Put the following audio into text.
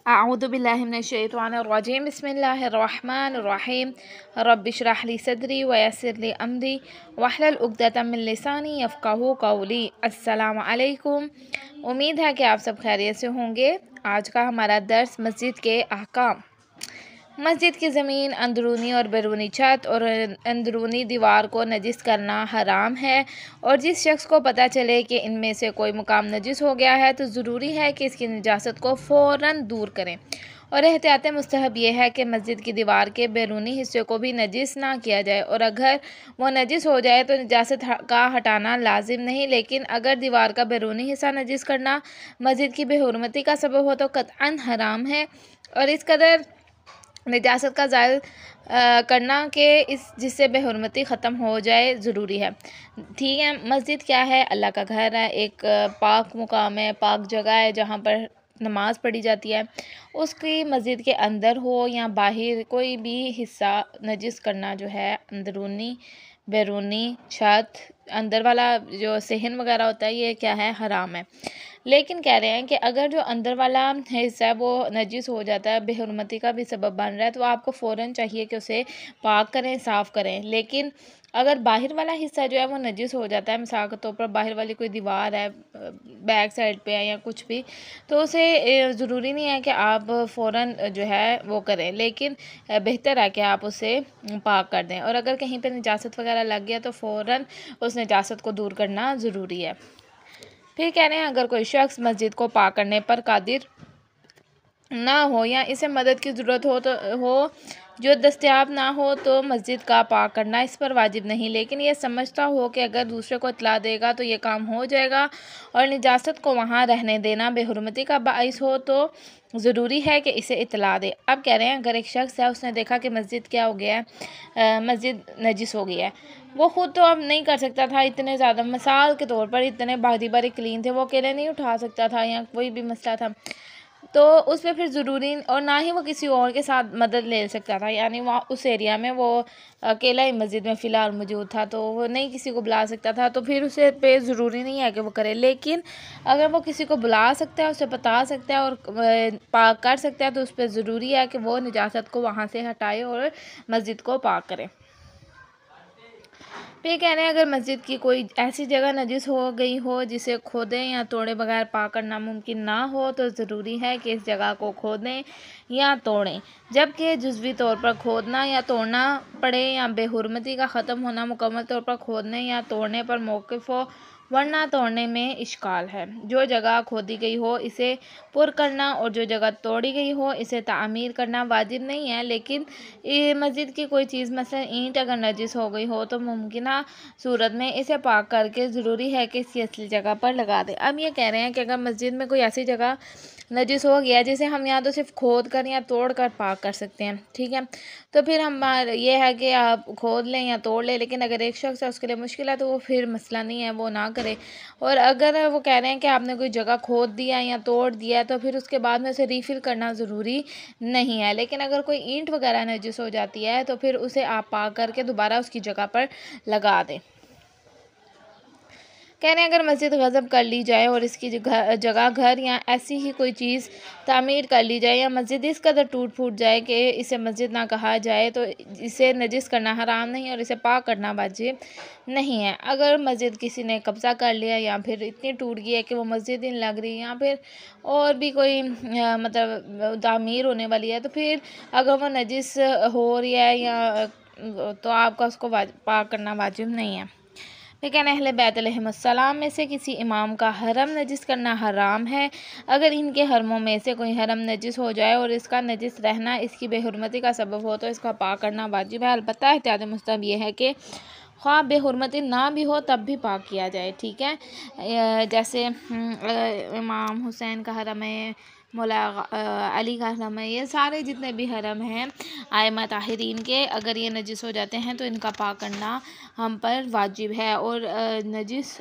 अऊज़ु बिल्लाहि मिनश्शैतानिर्रजीम बिस्मिल्लाहिर्रहमानिर्रहीम रब्बि इश्रह ली सदरी व यस्सिर ली अमरी वहलुल उक़दतम मिन लिसानी यफ़क़हू क़ौली। अस्सलामु अलैकुम। उम्मीद है कि आप सब खैरियत से होंगे। आज का हमारा दर्स मस्जिद के अहकाम। मस्जिद की ज़मीन, अंदरूनी और बैरूनी छत और अंदरूनी दीवार को नजिस करना हराम है, और जिस शख्स को पता चले कि इनमें से कोई मुकाम नजिस हो गया है तो ज़रूरी है कि इसकी निजासत को फ़ौरन दूर करें। और एहतियात मुस्तहब यह है कि मस्जिद की दीवार के बैरूनी हिस्से को भी नजिस ना किया जाए, और अगर वो नजिस हो जाए तो निजासत का हटाना लाजिम नहीं, लेकिन अगर दीवार का बैरूनी हिस्सा नजिस करना मस्जिद की बेहुरमती का सबब हो तो क़त्अन हराम है, और इस कदर निजासत का ज़ायल करना कि जिससे बेहुरमती ख़त्म हो जाए ज़रूरी है। ठीक है, मस्जिद क्या है? अल्लाह का घर है, एक पाक मुकाम है, पाक जगह है जहाँ पर नमाज़ पढ़ी जाती है। उसकी मस्जिद के अंदर हो या बाहर कोई भी हिस्सा नजिस करना जो है, अंदरूनी बैरूनी छत, अंदर वाला जो सहन वगैरह होता है, ये क्या है? हराम है। लेकिन कह रहे हैं कि अगर जो अंदर वाला हिस्सा है वो नजिस हो जाता है, बेहुरमती का भी सबब बन रहा है, तो आपको फ़ौरन चाहिए कि उसे पाक करें, साफ़ करें। लेकिन अगर बाहर वाला हिस्सा जो है वो नजिस हो जाता है, मिसाल के तौर पर बाहर वाली कोई दीवार है, बैक साइड पे है या कुछ भी, तो उसे ज़रूरी नहीं है कि आप फ़ौरन जो है वो करें, लेकिन बेहतर है कि आप उसे पाक कर दें। और अगर कहीं पर निजासत वगैरह लग गया तो फ़ौरन उस निजासत को दूर करना ज़रूरी है। फिर कह रहे हैं अगर कोई शख्स मस्जिद को पाक करने पर कादिर ना हो या इसे मदद की ज़रूरत हो जो दस्तयाब ना हो तो मस्जिद का पाक करना इस पर वाजिब नहीं, लेकिन यह समझता हो कि अगर दूसरे को इत्तला देगा तो ये काम हो जाएगा, और निजासत को वहाँ रहने देना बेहुरमती का बाइस हो तो ज़रूरी है कि इसे इत्तला दे। अब कह रहे हैं अगर एक शख्स है, उसने देखा कि मस्जिद क्या हो गया है, मस्जिद नजिस हो गई है, वो ख़ुद तो अब नहीं कर सकता था, इतने ज़्यादा मिसाल के तौर पर इतने बारी बारी क्लीन थे, वो अकेले नहीं उठा सकता था या कोई भी मसला था, तो उस पर फिर ज़रूरी, और ना ही वो किसी और के साथ मदद ले सकता था, यानी वहाँ उस एरिया में वो अकेला ही मस्जिद में फ़िलहाल मौजूद था, तो वो नहीं किसी को बुला सकता था, तो फिर उसे पे ज़रूरी नहीं है कि वो करे। लेकिन अगर वो किसी को बुला सकता है, उसे बता सकता है और पाक कर सकता है, तो उस पर ज़रूरी है कि वो निजासत को वहाँ से हटाए और मस्जिद को पाक करे। फिर कह रहे हैं अगर मस्जिद की कोई ऐसी जगह नजिस हो गई हो जिसे खोदें या तोड़े बगैर पाक करना मुमकिन ना हो तो ज़रूरी है कि इस जगह को खोदें या तोड़ें, जबकि जुज़वी तौर पर खोदना या तोड़ना पड़े या बेहुरमती का ख़त्म होना मुकम्मल तौर पर खोदने या तोड़ने पर मौक़िफ़ हो, वरना तोड़ने में इश्काल है। जो जगह खोदी गई हो इसे पुर करना और जो जगह तोड़ी गई हो इसे तामीर करना वाजिब नहीं है, लेकिन मस्जिद की कोई चीज़ मसलन ईंट अगर नजिस हो गई हो तो मुमकिना सूरत में इसे पाक करके ज़रूरी है कि इसकी असली जगह पर लगा दें। अब ये कह रहे हैं कि अगर मस्जिद में कोई ऐसी जगह नजिस हो गया जिसे हम या तो सिर्फ खोद कर या तोड़ कर पाक कर सकते हैं, ठीक है, तो फिर हम ये है कि आप खोद लें या तोड़ लें, लेकिन अगर एक शख्स है उसके लिए मुश्किल है तो वो फिर मसला नहीं है, वो ना करे। और अगर वो कह रहे हैं कि आपने कोई जगह खोद दिया या तोड़ दिया तो फिर उसके बाद में उसे रीफ़िल करना ज़रूरी नहीं है, लेकिन अगर कोई ईंट वगैरह नजिस हो जाती है तो फिर उसे आप पाक करके दोबारा उसकी जगह पर लगा दें। कह रहे हैं अगर मस्जिद गज़ब कर ली जाए और इसकी जगह घर या ऐसी ही कोई चीज़ तामीर कर ली जाए या मस्जिद इस कदर टूट फूट जाए कि इसे मस्जिद ना कहा जाए तो इसे नजिस करना हराम नहीं और इसे पाक करना वाजिब नहीं है। अगर मस्जिद किसी ने कब्ज़ा कर लिया या फिर इतनी टूट गई है कि वो मस्जिद ही नहीं लग रही या फिर और भी कोई मतलब तामीर होने वाली है, तो फिर अगर वो नजिस हो रही है या तो आपका उसको पाक करना वाजिब नहीं है। लेकिन अहले बैत अलैहिमुस्सलाम में से किसी इमाम का हरम नजिस करना हराम है। अगर इनके हरमों में से कोई हरम नजिस हो जाए और इसका नजिस रहना इसकी बेहुरमती का सबब हो तो इसका पाक करना वाजिब है। अलबत्ता एहतियात मुस्तहब ये है कि ख्वाह बेहुरमती ना भी हो तब भी पाक किया जाए, ठीक है। जैसे इमाम हुसैन का हरम है, मौला अली का हरम है, ये सारे जितने भी हरम हैं आइमा ताहिरीन के, अगर ये नजिस हो जाते हैं तो इनका पाक करना हम पर वाजिब है। और नजिस